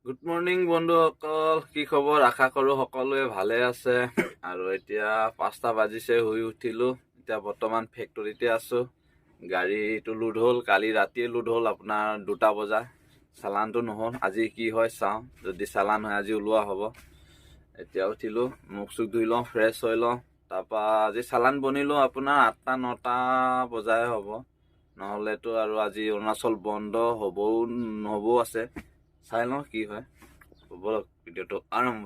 Good morning বন্ধুসকল, কি খবৰ? আশা কৰোঁ সকলোৱে ভালে আছে। আৰু এতিয়া 5টা বাজিছে, শুই উঠিলোঁ। এতিয়া বৰ্তমান ফেক্টৰীতে আছোঁ। গাড়ীটো লোড হ'ল, কালি ৰাতিয়ে লোড হ'ল আপোনাৰ 2টা বজা। চালানটো নহ'ল, আজি কি হয় চাওঁ। যদি চালান হয় আজি ওলোৱা হ'ব। এতিয়া উঠিলোঁ, মুখ চুখ ধুই লওঁ, ফ্ৰেছ হৈ লওঁ। তাৰপৰা আজি চালান বনিলোঁ আপোনাৰ 8টা 9টা বজাই হ'ব। নহ'লেতো আৰু আজি অৰুণাচল বন্ধ হ'বও নহ'বও আছে। চাই লওঁ কি হয়। বলক ভিডিঅ'টো আৰম্ভ।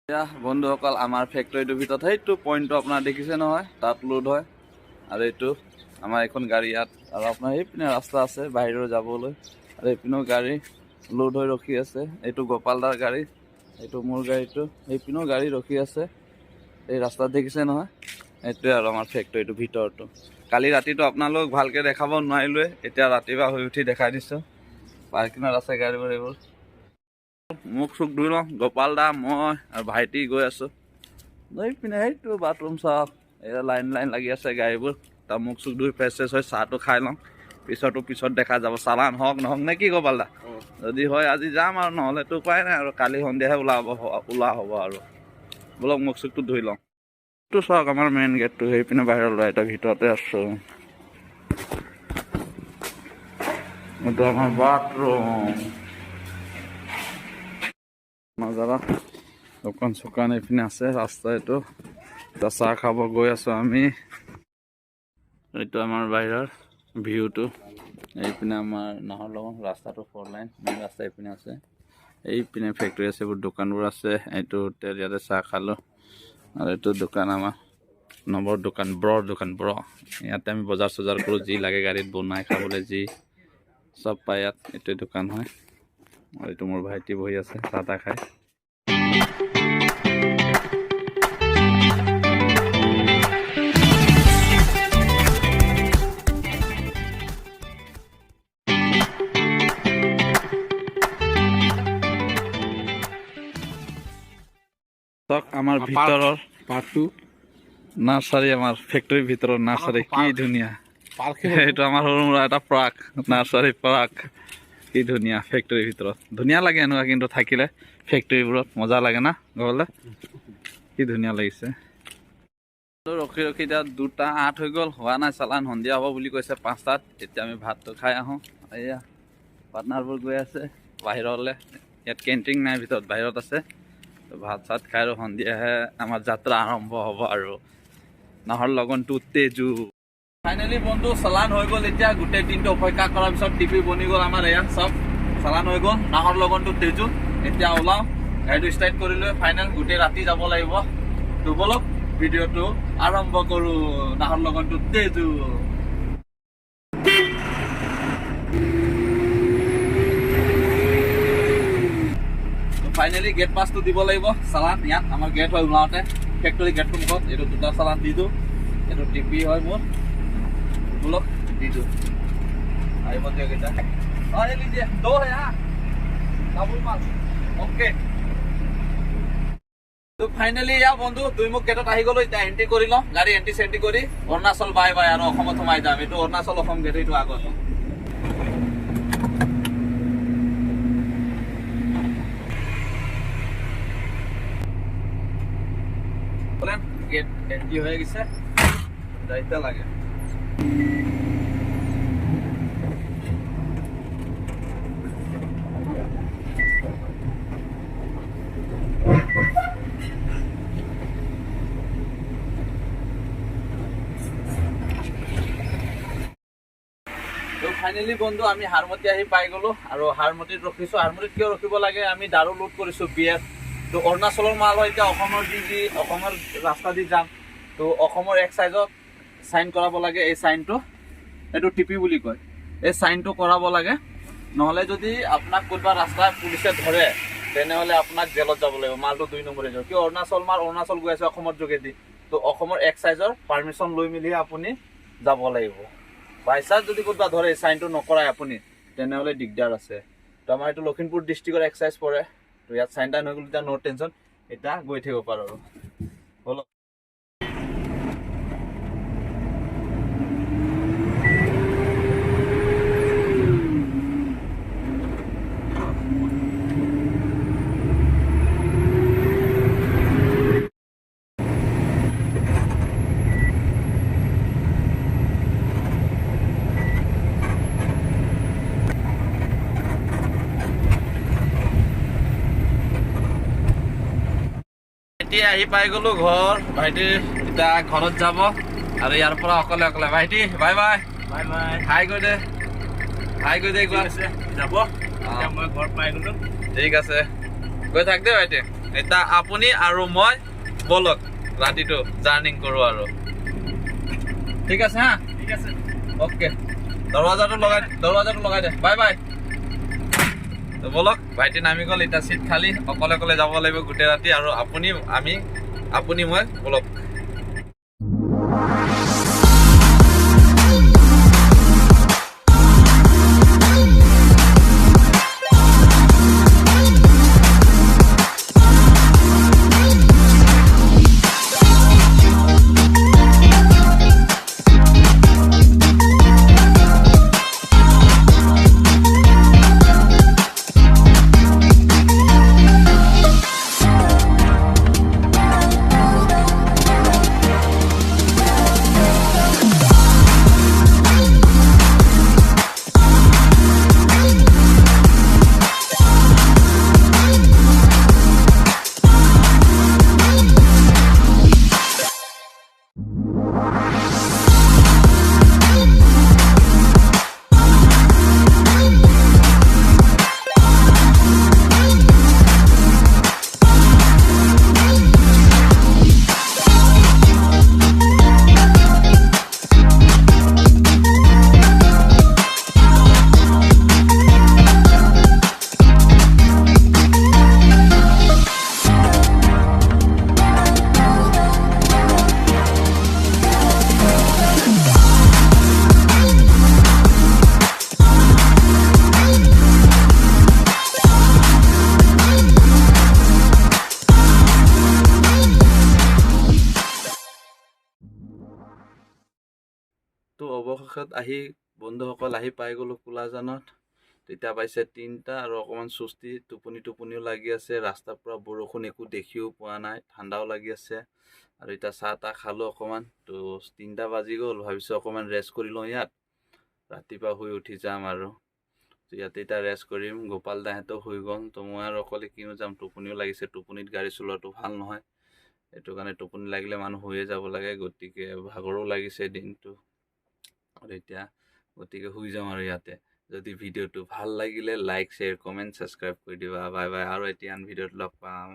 এতিয়া বন্ধুসকল, আমাৰ ফেক্টৰীটোৰ ভিতৰত সেইটো পইণ্টটো আপোনাৰ দেখিছে নহয়, তাত লোড হয়। আৰু এইটো আমাৰ এখন গাড়ী ইয়াত, আৰু আপোনাৰ সেইপিনে ৰাস্তা আছে বাহিৰৰ যাবলৈ। আৰু এইপিনেও গাড়ী লোড হৈ ৰখি আছে। এইটো গোপালদাৰ গাড়ী, এইটো মোৰ গাড়ীটো। সেইপিনেও গাড়ী ৰখি আছে, এই ৰাস্তাত দেখিছে নহয়। এইটোৱে আৰু আমাৰ ফেক্টৰীটোৰ ভিতৰটো। কালি ৰাতিটো আপোনালোক ভালকৈ দেখাব নোৱাৰিলোৱে, এতিয়া ৰাতিপুৱা শুই উঠি দেখাই দিছোঁ। পাৰ্কিঙত আছে গাড়ীবোৰ এইবোৰ। মুখ চুখ ধুই লওঁ, গোপাল দা মই আৰু ভাইটি গৈ আছোঁ। এইপিনে সেইটো বাথৰুম চাওক, এয়া লাইন লাগি আছে গাড়ীবোৰ। তাৰ মুখ চুখ ধুই ফ্ৰেছ হৈ চাহটো খাই লওঁ। পিছত দেখা যাব চালান হওক নহওক নে কি গোপাল দা। যদি হয় আজি যাম, আৰু নহ'লেতো উপায় নাই আৰু কালি সন্ধিয়াহে ওলোৱা হ'ব আৰু। বলক মুখ চুখটো ধুই লওঁ। এইটো চাওক আমাৰ মেইন গেটটো, সেইপিনে বাহিৰৰ ল'ৰা এটা ভিতৰতে আছোঁ। এইটো আমাৰ বাথৰুম। নজাৰা দোকান চোকান এইপিনে আছে, ৰাস্তা এইটো। এতিয়া চাহ খাব গৈ আছোঁ আমি। এইটো আমাৰ বাহিৰৰ ভিউটো। এইপিনে আমাৰ নাহৰলগুন ৰাস্তাটো 4 লাইন, মেইন ৰাস্তা এইপিনে আছে। এইপিনে ফেক্টৰী আছে, এইবোৰ দোকানবোৰ আছে। এইটো হোটেল, ইয়াতে চাহ খালোঁ। আৰু এইটো দোকান আমাৰ নম্বৰ দোকান, ব্ৰৰ দোকান ব্ৰ। ইয়াতে আমি বজাৰ চজাৰ কৰোঁ, যি লাগে গাড়ীত বনাই খাবলৈ যি চব পায় ইয়াত। এইটোৱে দোকান হয়। আৰু এইটো মোৰ ভাইটি বহি আছে চাহ তাহ খাই। আমাৰ ভিতৰৰ পাৰ্টটো নাৰ্চাৰী, আমাৰ ফেক্টৰীৰ ভিতৰৰ নাৰ্চাৰী কি ধুনীয়া। এইটো আমাৰ সৰু মুৰা এটা পাৰ্ক, নাৰ্চাৰী পাৰ্ক। কি ধুনীয়া ফেক্টৰীৰ ভিতৰত, ধুনীয়া লাগে এনেকুৱা। কিন্তু থাকিলে ফেক্টৰীবোৰত মজা লাগে না গ'লে, কি ধুনীয়া লাগিছে। ৰখি এতিয়া 2:08 হৈ গ'ল, হোৱা নাই চালান। সন্ধিয়া হ'ব বুলি কৈছে 5টাত। এতিয়া আমি ভাতটো খাই আহোঁ। এয়া পাৰ্টনাৰবোৰ গৈ আছে বাহিৰলৈ। ইয়াত কেণ্টিন নাই, ভিতৰত বাহিৰত আছে। ভাত চাত খাই আৰু সন্ধিয়াহে আমাৰ যাত্ৰা আৰম্ভ হ'ব আৰু নাহৰলগুন টু তেজু। ফাইনেলি বন্ধু চালান হৈ গ'ল। এতিয়া গোটেই দিনটো অপেক্ষা কৰাৰ পিছত টিপি বনি গ'ল আমাৰ। এয়া চব চালান হৈ গ'ল, নাহৰলগুন টু তেজু। এতিয়া ওলাওঁ, গাড়ীটো ষ্টাৰ্ট কৰিলৈ ফাইনেল। গোটেই ৰাতি যাব লাগিব। তো বলক ভিডিঅ'টো আৰম্ভ কৰোঁ, Naharlagun to Tezu. Finally gate পাছটো দিব লাগিব, চালান ইয়াত আমাৰ গেট হয় ওলাওঁতে। ফেক্টৰী গেটটো মুখত এইটো 2টা চালান দি দিওঁ। এইটো টিপি হয় মোৰ, বলক দি দিওঁ। আহিব দিয়ক এতিয়া। লিজিয়ে 2 है हाँ, ডাবল মাল অ'কে। তো ফাইনেলি এয়া বন্ধু দুই মুখ গেটত আহি গ'লো। এতিয়া এণ্ট্ৰি কৰি লওঁ, গাড়ী এণ্ট্ৰি চেণ্ট্ৰি কৰি অৰুণাচল বাই বাই আৰু অসমত সোমাই যাম। এইটো অৰুণাচল অসম গেট, এইটো আগত। গেট এণ্ট্ৰি হৈ গৈছে, যাইতে লাগে। ফাইনেলি বন্ধু আমি হাৰমতি আহি পাই গ'লো। আৰু হাৰমতিত ৰখিছোঁ। হাৰমতিত কিয় ৰখিব লাগে, আমি দাৰু লোড কৰিছোঁ BF। তো অৰুণাচলৰ মাল হয়। এতিয়া অসমৰ অসমৰ ৰাস্তা দি যাম। তো অসমৰ এক্সাইজত চাইন কৰাব লাগে। এই চাইনটো, এইটো টিপি বুলি কয়। এই চাইনটো কৰাব লাগে। নহ'লে যদি আপোনাক কোনোবা ৰাস্তাত পুলিচে ধৰে, তেনেহ'লে আপোনাক জেলত যাব লাগিব। মালটো 2 নম্বৰে যাব। কিয় অৰুণাচল মাল, অৰুণাচল গৈ আছে অসমৰ যোগেদি। তো অসমৰ এক্সাইজৰ পাৰ্মিশ্যন লৈ মেলিহে আপুনি যাব লাগিব। বাইচান্স যদি কোনোবা ধৰে চাইনটো নকৰাই আপুনি, তেনেহ'লে দিগদাৰ আছে। তো আমাৰ এইটো লখিমপুৰ ডিষ্ট্ৰিক্টৰ এক্সাইজ পৰে। তো ইয়াত চাইন টাইন হৈ গ'ল, এতিয়া ন' টেনশ্যন। এতিয়া গৈ থাকিব পাৰোঁ আৰু বলক। ভাইটি আহি পাই গ'লো ঘৰ ভাইটি এতিয়া ঘৰত যাব আৰু ইয়াৰ পৰা অকলে অকলে ভাইটি বাই বাই বাই বাই হাই কৈ দে একবাৰ যাব মই ঘৰ পাই গ'লো ঠিক আছে গৈ থাক দে ভাইটি এতিয়া আপুনি আৰু মই বলক ৰাতিটো জাৰ্ণিং কৰোঁ আৰু ঠিক আছে হা ঠিক আছে অ'কে দৰৱাজাটো লগাই দে বাই বাই তো বলক ভাইটি নামি গ'ল এতিয়া চিট খালী অকলে অকলে যাব লাগিব গোটেই ৰাতি আৰু আপুনি মই বলক তো অৱশেষত আহি বন্ধুসকল আহি পাই গ'লো কোলাজানত তেতিয়া পাইছে 3টা আৰু অকণমান সুস্তি টোপনিও লাগি আছে ৰাস্তাৰ পৰা বৰষুণ একো দেখিও পোৱা নাই ঠাণ্ডাও লাগি আছে আৰু এতিয়া চাহ তাহ খালোঁ অকণমান তো 3টা বাজি গ'ল ভাবিছোঁ অকণমান ৰেষ্ট কৰি লওঁ ইয়াত ৰাতিপুৱা শুই উঠি যাম আৰু ইয়াতে এতিয়া ৰেষ্ট কৰিম গোপাল দাহঁতেও শুই গ'ল তো মই আৰু অকলে কিনো যাম টোপনিও লাগিছে টোপনিত গাড়ী চলোৱাটো ভাল নহয় সেইটো কাৰণে টোপনি লাগিলে মানুহ শুয়ে যাব লাগে গতিকে ভাগৰো লাগিছে দিনটো আৰু এতিয়া গতিকে শুই যাম আৰু ইয়াতে যদি ভিডিঅ'টো ভাল লাগিলে লাইক শ্বেয়াৰ কমেণ্ট ছাবস্ক্ৰাইব কৰি দিবা বাই বাই আৰু এতিয়া আন ভিডিঅ'ত লগ পাম